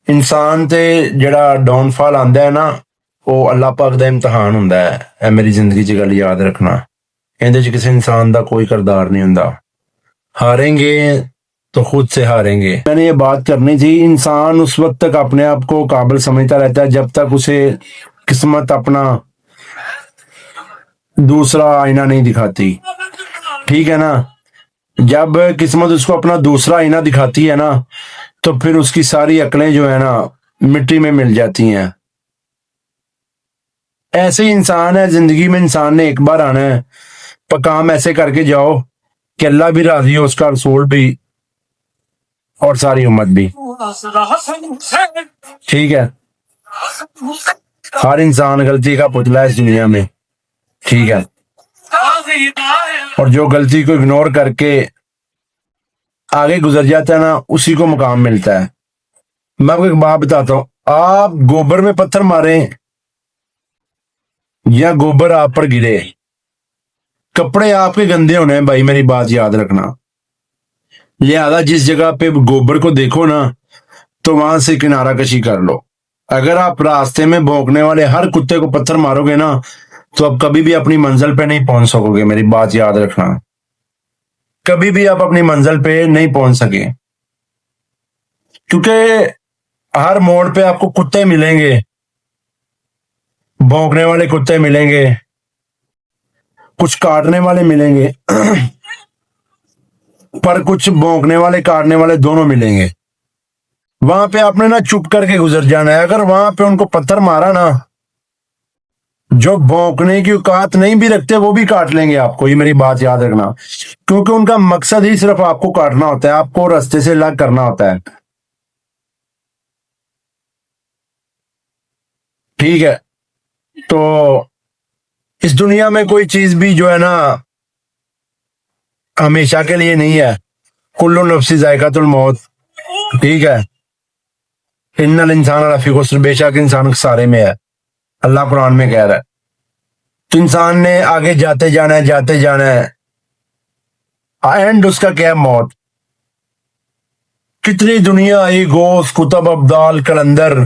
انسان تے جڑا ڈاؤن فال آندا ہے نا وہ اللہ پاک دا امتحان ہوندا ہے. اے میری زندگی چ گل یاد رکھنا. اندے چ کسی انسان دا کوئی کردار نہیں ہوندا. ہاریں گے تو خود سے ہاریں گے. میں نے یہ بات کرنی تھی. انسان اس وقت تک اپنے آپ کو قابل سمجھتا رہتا ہے جب تک اسے قسمت اپنا دوسرا آئینہ نہیں دکھاتی. ٹھیک ہے نا. جب قسمت اس کو اپنا دوسرا آئینہ دکھاتی ہے نا تو پھر اس کی ساری عقلیں جو ہے نا مٹی میں مل جاتی ہیں. ایسے ہی انسان ہے. زندگی میں انسان نے ایک بار آنا ہے. کام ایسے کر کے جاؤ کہ اللہ بھی راضی ہو, اس کا رسول بھی اور ساری امت بھی. ٹھیک ہے. ہر انسان غلطی کا پتلا ہے اس دنیا میں. ٹھیک ہے. اور جو غلطی کو اگنور کر کے آگے گزر جاتا ہے نا اسی کو مقام ملتا ہے. میں آپ کو ایک بات بتاتا ہوں. آپ گوبر میں پتھر ماریں یا گوبر آپ پر گرے, کپڑے آپ کے گندے ہونے ہیں بھائی, میری بات یاد رکھنا. لہذا جس جگہ پہ گوبر کو دیکھو نا تو وہاں سے کنارہ کشی کر لو. اگر آپ راستے میں بھونکنے والے ہر کتے کو پتھر مارو گے نا تو آپ کبھی بھی اپنی منزل پہ نہیں پہنچ سکو گے. میری بات یاد رکھنا. کبھی بھی آپ اپنی منزل پہ نہیں پہنچ سکے, کیونکہ ہر موڑ پہ آپ کو کتے ملیں گے, بھونکنے والے کتے ملیں گے, کچھ کاٹنے والے ملیں گے پر کچھ بھونکنے والے کاٹنے والے دونوں ملیں گے. وہاں پہ آپ نے نا چپ کر کے گزر جانا ہے. اگر وہاں پہ ان کو پتھر مارا نا, جو بھونکنے کی اوقات نہیں بھی رکھتے وہ بھی کاٹ لیں گے آپ کو. یہ میری بات یاد رکھنا, کیونکہ ان کا مقصد ہی صرف آپ کو کاٹنا ہوتا ہے, آپ کو رستے سے الگ کرنا ہوتا ہے. ٹھیک ہے. تو اس دنیا میں کوئی چیز بھی جو ہے نا ہمیشہ کے لیے نہیں ہے. کل نفس ذائقۃ الموت. ٹھیک ہے. ان الانسان لفی خسر, بے شک انسان خسارے میں ہے. اللہ قرآن میں کہہ رہا ہے. تو انسان نے آگے جاتے جانا ہے, جاتے جانا ہے. اینڈ اس کا کیا ہے؟ موت. کتنی دنیا آئی, گوس, کتب, ابدال, کلندر,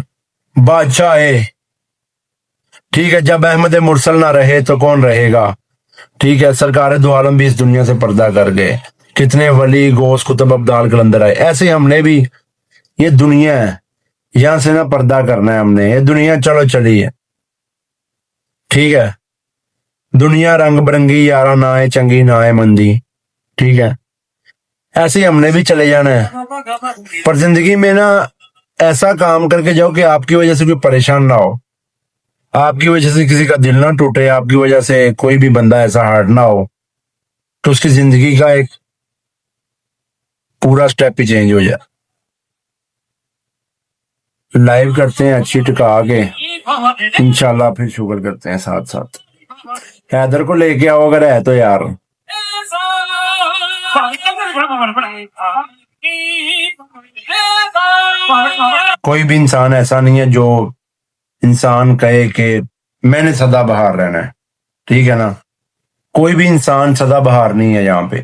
بادشاہ ہے. ٹھیک ہے. جب احمد مرسل نہ رہے تو کون رہے گا؟ ٹھیک ہے. سرکار دو عالم بھی اس دنیا سے پردہ کر گئے. کتنے ولی, گوس, کتب, ابدال, کلندر آئے. ایسے ہم نے بھی, یہ دنیا ہے, یہاں سے نہ پردہ کرنا ہے ہم نے. یہ دنیا چلو چلی ہے. ٹھیک ہے. دنیا رنگ برنگی, یارہ نہ آئے چنگی نہ آئے مندی. ٹھیک ہے. ایسے ہی ہم نے بھی چلے جانا ہے. پر زندگی میں نا ایسا کام کر کے جاؤ کہ آپ کی وجہ سے کوئی پریشان نہ ہو, آپ کی وجہ سے کسی کا دل نہ ٹوٹے, آپ کی وجہ سے کوئی بھی بندہ ایسا ہارٹ نہ ہو تو اس کی زندگی کا ایک پورا سٹیپ ہی چینج ہو جائے. لائیو کرتے ہیں اچھی ٹکا کے, انشاءاللہ پھر شکر کرتے ہیں ساتھ ساتھ. حیدر کو لے کے آؤ اگر ہے تو یار. کوئی بھی انسان ایسا نہیں ہے جو انسان کہے کہ میں نے سدا بہار رہنا ہے. ٹھیک ہے نا. کوئی بھی انسان سدا بہار نہیں ہے یہاں پہ.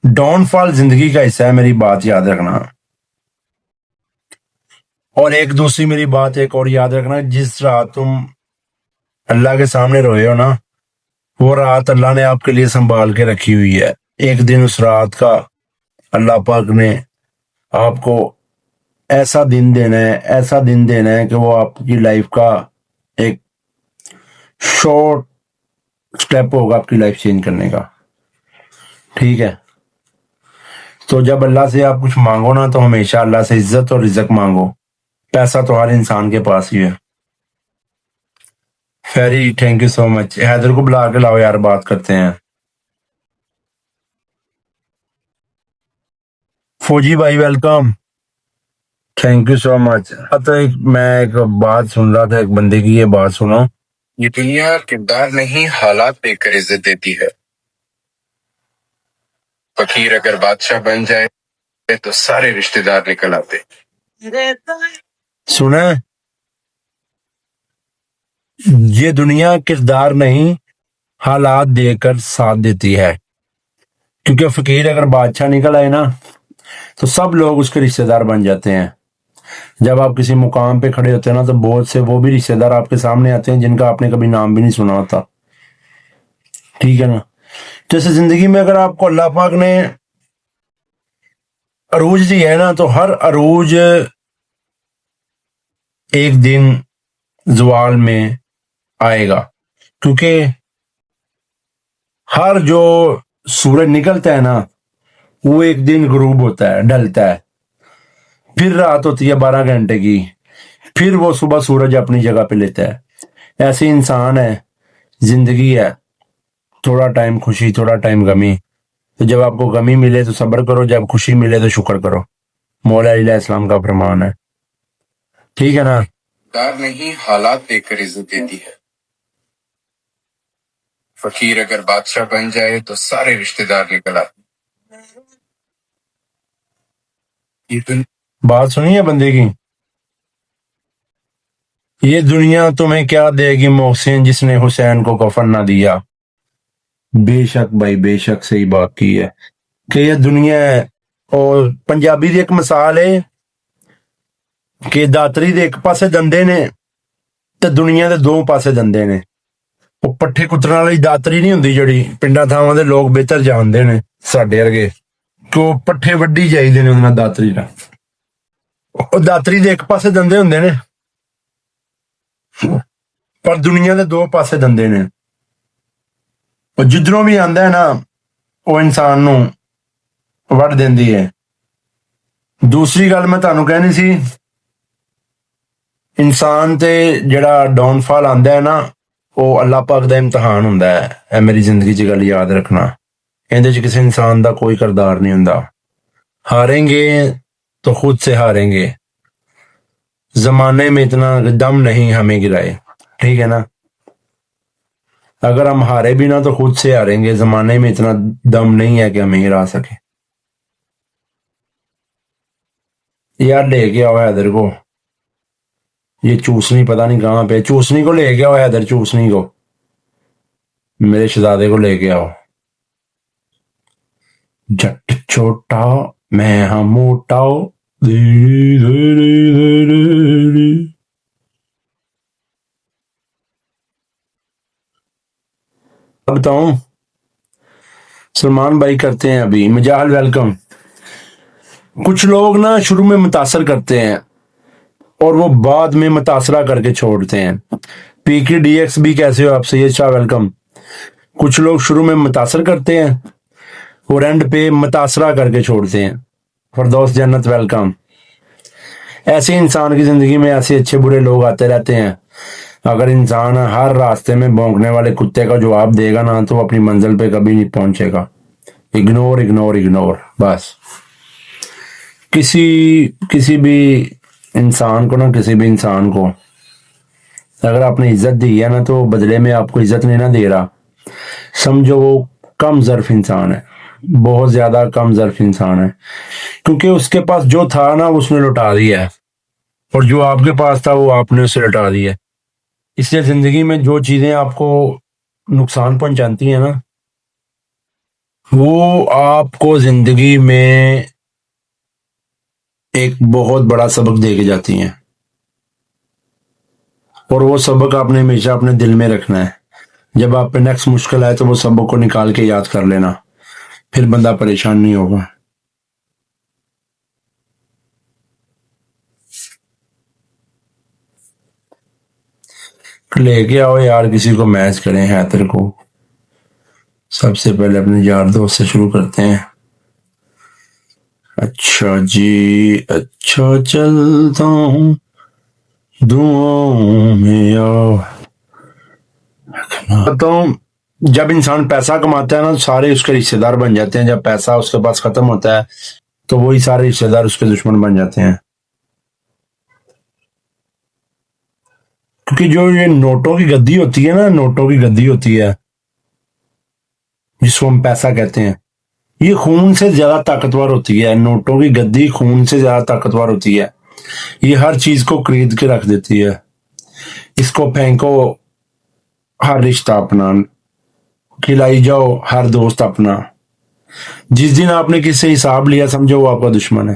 ڈاؤن فال زندگی کا حصہ ہے, میری بات یاد رکھنا. اور ایک دوسری میری بات ایک اور یاد رکھنا, جس رات تم اللہ کے سامنے روئے ہو نا وہ رات اللہ نے آپ کے لیے سنبھال کے رکھی ہوئی ہے. ایک دن اس رات کا اللہ پاک نے آپ کو ایسا دن دینا ہے, ایسا دن دینا ہے کہ وہ آپ کی لائف کا ایک شارٹ سٹیپ ہوگا آپ کی لائف چینج کرنے کا. ٹھیک ہے. تو جب اللہ سے آپ کچھ مانگو نا تو ہمیشہ اللہ سے عزت اور رزق مانگو. پیسہ تو ہر انسان کے پاس ہی ہے. فیری تھینک یو سو مچ. حیدر کو بلا کے لاؤ یار, بات کرتے ہیں. فوجی بھائی ویلکم, تھینک یو سو مچ. تو میں ایک بات سن رہا تھا, ایک بندے کی, یہ بات سنو. یہ دنیا کردار نہیں حالات دیکھ کر عزت دیتی ہے. فقیر اگر بادشاہ بن جائے تو سارے رشتہ دار نکل آتے. سنا, یہ دنیا کردار نہیں حالات دیکھ کر ساتھ دیتی ہے. کیونکہ فقیر اگر بادشاہ نکل آئے نا تو سب لوگ اس کے رشتہ دار بن جاتے ہیں. جب آپ کسی مقام پہ کھڑے ہوتے ہیں نا تو بہت سے وہ بھی رشتے دار آپ کے سامنے آتے ہیں جن کا آپ نے کبھی نام بھی نہیں سنا ہوتا. ٹھیک ہے نا. جیسے زندگی میں اگر آپ کو اللہ پاک نے عروج دی ہے نا تو ہر عروج ایک دن زوال میں آئے گا، کیونکہ ہر جو سورج نکلتا ہے نا وہ ایک دن غروب ہوتا ہے، ڈھلتا ہے، پھر رات ہوتی ہے 12 گھنٹے کی، پھر وہ صبح سورج اپنی جگہ پہ لیتا ہے. ایسے انسان ہے، زندگی ہے، تھوڑا ٹائم خوشی تھوڑا ٹائم غمی. تو جب آپ کو غمی ملے تو صبر کرو، جب خوشی ملے تو شکر کرو. مولا علیہ السلام کا فرمان ہے. ٹھیک ہے نا. دار نہیں حالات دے کر عزت دیتی ہے. فقیر اگر بادشاہ بن جائے تو سارے رشتہ دار نکل آتے. یہ بات سنیے بندے کی. یہ دنیا تمہیں کیا دے گی محسن جس نے حسین کو کفن نہ دیا. بے شک بھائی، بے شک صحیح بات کی ہے کہ یہ دنیا ہے. اور پنجابی دی ایک مثال ہے کہ داتری دے ایک پاسے دندے نے تے دنیا دے دو پاسے دندے نے. وہ پٹھے کترن والی داتری نہیں ہوندی جڑی پنڈا تھاواں دے لوگ بہتر جاندے نے ساڈے ورگے کہ وہ پٹھے وڈی جائیدے نے انہاں داتری نال. وہ داتری دے ایک پاسے دندے ہوندے نے پر دنیا دے دو پاسے دندے نے. اور جدھروں بھی آندا ہے نا وہ انسان نو وڈ دیندی ہے. دوسری گل میں تانوں کہنی سی، انسان تے جڑا ڈاؤن فال آندا ہے نا وہ اللہ پاک دا امتحان ہوندا ہے. اے میری زندگی چ گل یاد رکھنا، ایندے چ کسی انسان دا کوئی کردار نہیں ہوندا. ہاریں گے تو خود سے ہاریں گے. زمانے میں اتنا دم نہیں ہمیں گرائے. ٹھیک ہے نا. اگر ہم ہارے بھی نہ تو خود سے ہاریں گے. زمانے میں اتنا دم نہیں ہے کہ ہمیں ہرا سکے. یار لے کے آؤ حیدر کو، یہ چوسنی پتہ نہیں کہاں پہ. چوسنی کو لے کے آؤ حیدر، چوسنی کو، میرے شہزادے کو لے کے آؤ. جٹ چھوٹا میں ہاں موٹا بتاؤں. سلمان بھائی کرتے ہیں ابھی. مجاہل ویلکم. کچھ لوگ نا شروع میں متاثر کرتے ہیں اور وہ بعد میں متاثرہ کر کے چھوڑتے ہیں. پی کی ڈی ایکس بھی کیسے ہو آپ؟ سید شاہ ویلکم. کچھ لوگ شروع میں متاثر کرتے ہیں اور اینڈ پہ متاثرہ کر کے چھوڑتے ہیں. فردوس جنت ویلکم. ایسے انسان کی زندگی میں ایسے اچھے برے لوگ آتے رہتے ہیں. اگر انسان ہر راستے میں بھونکنے والے کتے کا جواب دے گا نا تو وہ اپنی منزل پہ کبھی نہیں پہنچے گا. اگنور اگنور اگنور بس. کسی بھی انسان کو اگر آپ نے عزت دی ہے نا تو بدلے میں آپ کو عزت نہیں نہ دے رہا، سمجھو وہ کم ظرف انسان ہے، بہت زیادہ کم ظرف انسان ہے. کیونکہ اس کے پاس جو تھا نا اس نے لٹا دیا ہے، اور جو آپ کے پاس تھا وہ آپ نے اسے لٹا دیا ہے. اس لیے زندگی میں جو چیزیں آپ کو نقصان پہنچاتی ہیں نا وہ آپ کو زندگی میں ایک بہت بڑا سبق دے کے جاتی ہیں، اور وہ سبق آپ نے ہمیشہ اپنے دل میں رکھنا ہے. جب آپ پہ نیکسٹ مشکل آئے تو وہ سبق کو نکال کے یاد کر لینا، پھر بندہ پریشان نہیں ہوگا. لے کے آؤ یار کسی کو میچ کریں. حیدر کو سب سے پہلے اپنے یار دوست سے شروع کرتے ہیں. اچھا جی، اچھا چلتا ہوں دعاؤں میں ہوں. جب انسان پیسہ کماتا ہے نا تو سارے اس کے رشتے دار بن جاتے ہیں. جب پیسہ اس کے پاس ختم ہوتا ہے تو وہی سارے رشتے دار اس کے دشمن بن جاتے ہیں. کیونکہ جو یہ نوٹوں کی گدی ہوتی ہے نا، نوٹوں کی گدی ہوتی ہے جس کو ہم پیسہ کہتے ہیں، یہ خون سے زیادہ طاقتور ہوتی ہے. نوٹوں کی گدی خون سے زیادہ طاقتور ہوتی ہے. یہ ہر چیز کو خرید کے رکھ دیتی ہے. اس کو پھینکو ہر رشتہ اپنا، کھلائی جاؤ ہر دوست اپنا. جس دن آپ نے کس سے حساب لیا سمجھو وہ آپ کا دشمن ہے.